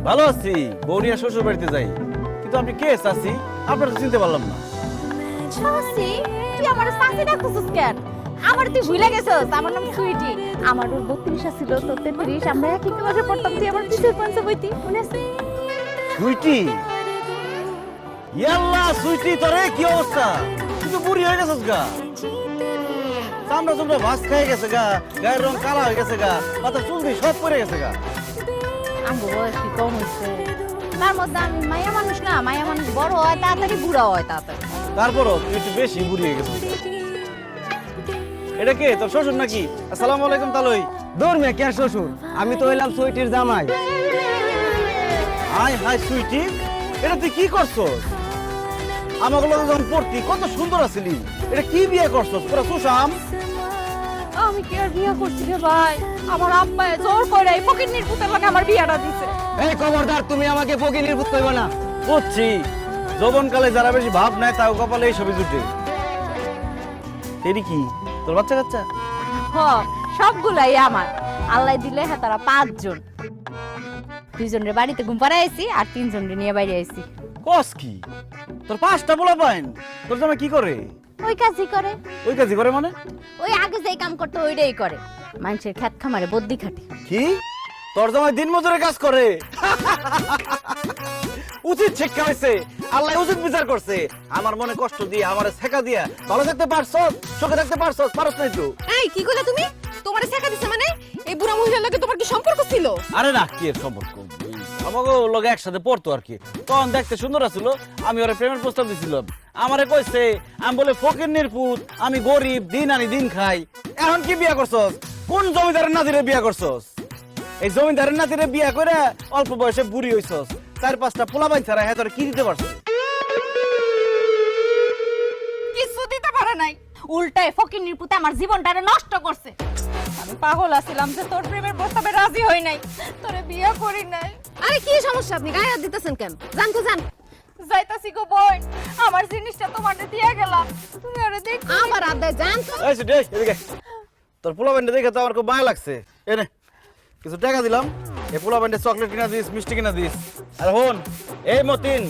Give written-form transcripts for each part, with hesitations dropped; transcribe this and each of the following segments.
ভালো আছি, বৌরিয়া শ্বশুর বাড়িতে যাই। কিন্তু আপনি কে চাচি? আপনার চিনতে পারলাম না। চাচি, তুই আমার চাচি ডাকছিস কেন? আমার তুই ভুলে গেছিস, আমার নাম সুইটি। আমার ওর 32 ছিল, তোর 33। আমরা একই ক্লাসে পড়তাম, তুই আমার পিছের পাঞ্চে বইতি, মনে আছে? সুইটি, ইয়াল্লা সুইটি, তোরে কি অবস্থা? তুই তো বুড়ি হয়ে গেছিস গা। চামড়া চামড়া ভাস খেয়ে গেছে গা, গায়ের রং কালা হয়ে গেছে গা, মাথা চুল দিয়ে সব পড়ে গেছে গা। আমার বয়স কি কম হয়েছে? তার মধ্যে আমি মায়া মানুষ না, মায়া মানুষ বড় হয় তাড়াতাড়ি, বুড়া হয় তাড়াতাড়ি। তারপরও তুই একটু বেশি বুড়ি হয়ে গেছিস। এটা কে, তোর শ্বশুর নাকি? আসসালামু আলাইকুম তালই। দূর মে কে শ্বশুর, আমি তো হইলাম সুইটির জামাই। হাই হাই সুইটি, এটা তুই কি করছস? আমাকে লগে যখন পড়তি কত সুন্দর আছিলি, এটা কি বিয়ে করছস? পুরা সুশাম। আমি কি আর বিয়ে করছি রে ভাই? আমার আব্বা জোর করে এই ফকিন্নির পুতের লাগে আমার বিয়াটা দিছে। এই খবরদার, তুমি আমাকে ফকিনির পুত কইবা না। বুঝছি, যৌবনকালে যারা বেশি ভাব নেয় তাও কপালে এই ছবি জুটে। এরি কি তোর বাচ্চা কাচ্চা? হ, সবগুলাই আমার। আল্লাহ দিলে হ্যাঁ তারা 5 জন। 2 জনের বাড়িতে ঘুম পাড়ায় আইছি আর 3 জনের নিয়ে বাইরে আইছি। কস কি? তোর 5টা পোলা পাইন? তোর জামাই কি করে? ওই কাজই করে। ওই কাজই করে মানে? ওই আগে যেই কাম করতে ওইটাই করে। মানুষের খেত খামারে বদ্যি খাটে। কি? তোর জামাই দিন মজুরে কাজ করে? উচিত শিক্ষা হয়েছে, আল্লাহ উচিত বিচার করছে। আমার মনে কষ্ট দিয়ে, আমারে ছেকা দিয়া ভালো থাকতে পারছস, সুখে থাকতে পারছস, পারছ নাই তো? এই কি কইলা তুমি? তোমারে শেখা দিছে মানে? এই বুড়া মহিলার লগে তোমার কি সম্পর্ক ছিল? আরে না, কি এর সম্পর্ক? আমাকে লগে একসাথে পড়তো আর কি। তখন দেখতে সুন্দর আছিল, আমি ওরে প্রেমের প্রস্তাব দিছিলাম। আমারে কইছে আমি বলে ফকিরনির পুত, আমি গরিব, দিন আনি দিন খাই। এখন কি বিয়া করছস? কোন জমিদারের নাতিরে বিয়া করছস? এই জমিদারের নাতিরে বিয়া করে অল্প বয়সে বুড়ি হইছস। 4-5টা পোলাপাইন ছাড়া হ্যাঁ তোর কি দিতে পারছিস? কিছু দিতে পারে নাই, উল্টায় ফকিন্নির পুতে আমার জীবনটারে নষ্ট করছে। আমি পাগল আছিলাম যে তোর প্রেমের প্রস্তাবে রাজি হই নাই, তোরে বিয়ে করি নাই। আরে কি সমস্যা, আপনি গায়ে হাত দিতেছেন কেন? জান তো জান। যাইতাছি গো বোন, আমার জিনিসটা তোমারে দিয়ে গেলাম, তুমি আরে দেখ। আমার আদায় জান তো। এই সুটি, এদিকে। তোর পোলাপাইনটা দেখে তো আমার খুব মায়া লাগছে। এনে কিছু টাকা দিলাম, এই পোলাপাইনটা চকলেট কিনা দিস, মিষ্টি কিনা দিস। আর হন, এই মতিন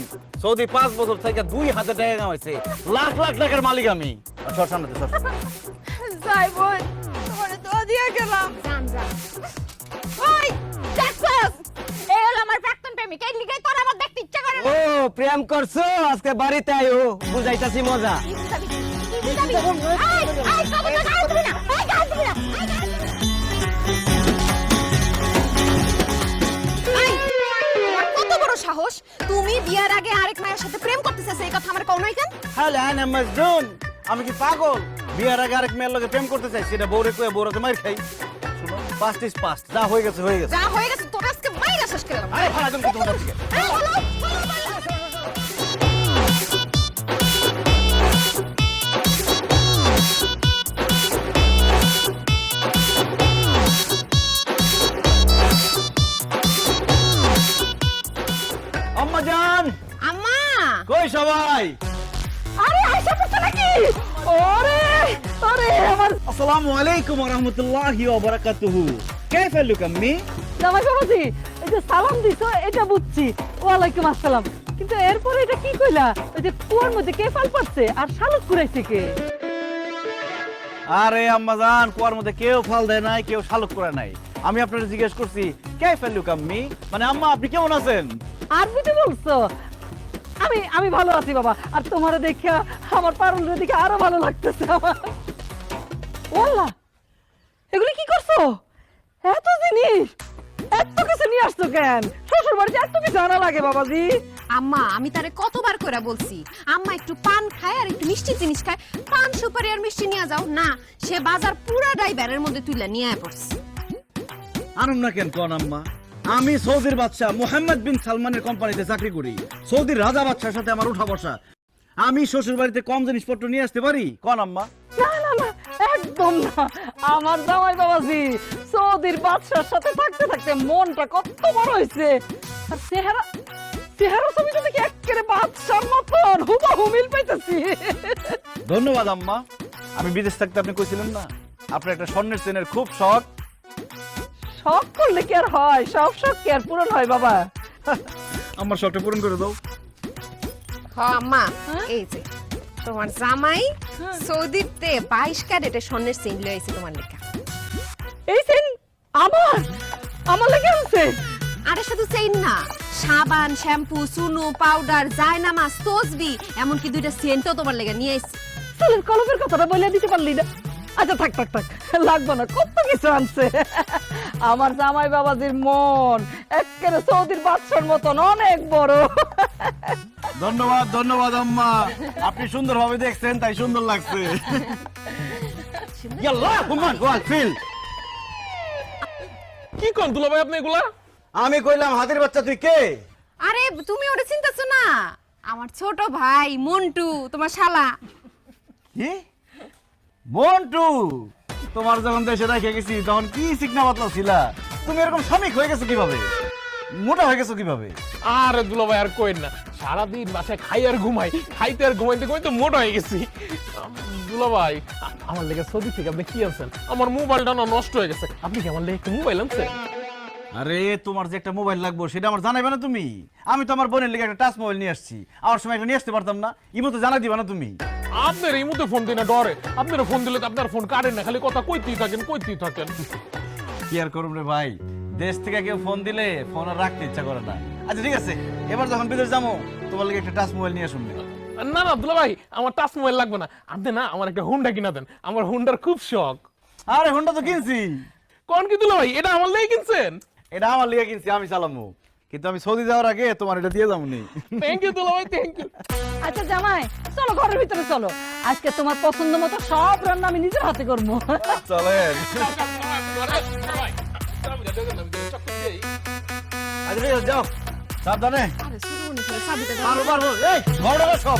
সৌদি 5 বছর থেকে 2,000 টাকা কামাইছে, লাখ লাখ টাকার মালিক আমি। সর সামনে সর। যাই বোন, তোমারে তো দিয়ে গেলাম। জান জান। ওই দেখছস, এই হলো আমার প্রাক্তন প্রেমিক, এই লিগাই তোর আমার দেখতে ইচ্ছা করে ও না। প্রেম করছো, আজকে বাড়িতে আইও, বুঝাইতাছি মজা। কি বুঝাবি? কি বুঝাবি? এই কবে তো গাল দিবি না, এই গাল দিবি না, এই গাল দিবি না। এই, তোমার কত বড় সাহস? তুমি বিয়ার আগে আরেক মায়ের সাথে প্রেম করতেছিস, এই কথা আমার কও নাই কেন? হ্যালো আনা মজদুন, আমি কি পাগল? বিয়ার আগে আরেক মেয়ের লগে প্রেম করতে চাই, সেটা বউরে কয়ে বউরাতে মার খাই। শুনো, পাস্ট ইজ পাস্ট, যা হয়ে গেছে হয়ে গেছে। যা হয়ে গেছে তোর আজকে বাইরে শেষ করে দিলাম। আরে ফালা তুমি কি তোমার দিকে? এই বলো, আম্মা জান, আম্মা কই সবাই? আরে আয়শা পড়ছে নাকি? ওরে ওরে আমার আসসালামু আলাইকুম ওয়া রাহমাতুল্লাহি ওয়া বারাকাতুহু। কাইফা লুক আম্মি? জামাই বাবাজি, এই যে সালাম দিছো এটা বুঝছি, ওয়ালাইকুম আসসালাম, কিন্তু এরপরে এটা কি কইলা? ওই যে কুয়ার মধ্যে কে ফাল পাচ্ছে আর শালুক কুড়াইছে কে? আরে আম্মা জান, কুয়ার মধ্যে কেউ ফাল দেয় নাই, কেউ শালুক করে নাই। আমি আপনাকে জিজ্ঞেস করছি কাইফা লুক আম্মি, মানে আম্মা আপনি কেমন আছেন? আরবিতে বলছো? আমি ভালো আছি বাবা, আর তোমারে দেখে আমার পারুলের দিকে আরো ভালো লাগতেছে আমার। ওয়াল্লা, এগুলি কি করছো? এত জিনিস, এত কিছু নিয়ে আসছো কেন? শ্বশুর বাড়িতে এত কিছু আনা লাগে বাবাজি? আম্মা, আমি তারে কতবার করে বলছি আম্মা একটু পান খায় আর একটু মিষ্টি জিনিস খায়, পান সুপারি আর মিষ্টি নিয়ে যাও না। সে বাজার পুরাটাই ব্যারের মধ্যে তুইলা নিয়ে আয় পড়ছে। আনুম না কেন কোন আম্মা? আমি সৌদির বাদশা মোহাম্মদ বিন সালমানের কোম্পানিতে চাকরি করি। সৌদির রাজা বাদশার সাথে আমার উঠা বসা। আমি শ্বশুর বাড়িতে কম জিনিসপত্র নিয়ে আসতে পারি কোন আম্মা? না না না, একদম না। আমার জামাই বাবাজি সৌদির বাদশার সাথে থাকতে থাকতে মনটা কত বড় হয়েছে, আর চেহারা ছবিটা দেখি একেবারে বাদশার মতন হুবহু মিল পাইতেছি। ধন্যবাদ আম্মা। আমি বিদেশ থাকতে আপনি কইছিলেন না আপনার একটা স্বর্ণের চেনের খুব শখ। শখ করলে কি আর হয়? সব শখ কি আর পূরণ হয় বাবা? আমার শখটা পূরণ করে দাও। হ আম্মা, এই যে তোমার জামাই সৌদিতে 22 ক্যারেটের স্বর্ণের চেইন লয়ে আইছে তোমার লেখা। এই সেন আমার লাগে আনছে। আরে শুধু চেইন না, সাবান, শ্যাম্পু, সুনু, পাউডার, জায়নামাজ, তসবি, এমনকি 2টা সেন্টও তোমার লেগে নিয়ে আইছে। চুলের কলমের কথাটা বলে দিতে পারলি না। আচ্ছা থাক লাগবো না, কত কিছু আনছে। আমার জামাই বাবাজির মন একেবারে সৌদির বাদশার মতন অনেক বড়। ধন্যবাদ আম্মা, আপনি সুন্দরভাবে দেখছেন তাই সুন্দর লাগছে। কি কোন দুলা ভাই আপনি এগুলা? আমি কইলাম হাতির বাচ্চা তুই কে? আরে তুমি ওটা চিন্তাছো না, আমার ছোট ভাই মন্টু, তোমার শালা। কি মন্টু? তোমার যখন দেশে রেখে গেছি তখন কি চিকনা পাতলা ছিলা, তুমি এরকম শ্রমিক হয়ে গেছো কিভাবে, মোটা হয়ে গেছো কিভাবে? আরে দুলা ভাই আর কইন না, সারাদিন বাসায় খাই আর ঘুমাই, খাইতে আর ঘুমাইতে ঘুমাইতে মোটা হয়ে গেছি। দুলা ভাই আমার লেগে সৌদি থেকে আপনি কি আনছেন? আমার মোবাইলটা না নষ্ট হয়ে গেছে, আপনি কি আমার লেগে একটা মোবাইল আনছেন? আরে তোমার যে একটা মোবাইল লাগবে সেটা আমার জানাইবে না তুমি? আমি তো আমার বোনের লেগে একটা টাচ মোবাইল নিয়ে আসছি, আমার সময় একটা নিয়ে আসতে পারতাম না? ইমো তো জানাই দিবা না তুমি? আপনার এই মুহূর্তে ফোন দিই না ডরে, আপনার ফোন দিলে তো আপনার ফোন কাটেন না, খালি কথা কইতেই থাকেন। কি আর করব রে ভাই, দেশ থেকে কেউ ফোন দিলে ফোন আর রাখতে ইচ্ছা করে না। আচ্ছা ঠিক আছে, এবার যখন বিদেশ যাবো তোমার লেগে একটা টাচ মোবাইল নিয়ে শুনবে। না দুলা ভাই আমার টাচ মোবাইল লাগবে না, আপনি না আমার একটা হুন্ডা কিনা দেন, আমার হুন্ডার খুব শখ। আরে হোন্ডা তো কিনছি। কোন কি দুলা ভাই, এটা আমার লেগে কিনছেন? এটা আমার লেগে কিনছি, আমি চালামু, কিন্তু আমি সৌদি যাওয়ার আগে তোমার এটা দিয়ে যাবো নি। থ্যাংক ইউ দুলা ভাই, থ্যাংক ইউ। আচ্ছা জামাই চলো ঘরের ভিতরে চলো, আজকে তোমার পছন্দ মতো সব রান্না আমি নিজের হাতে করবো। চলেন। আচ্ছা ঠিক আছে, যাও সাবধানে। আরে শুরু হইছে, চাবিটা দাও। পারবো, এই ঘরে সব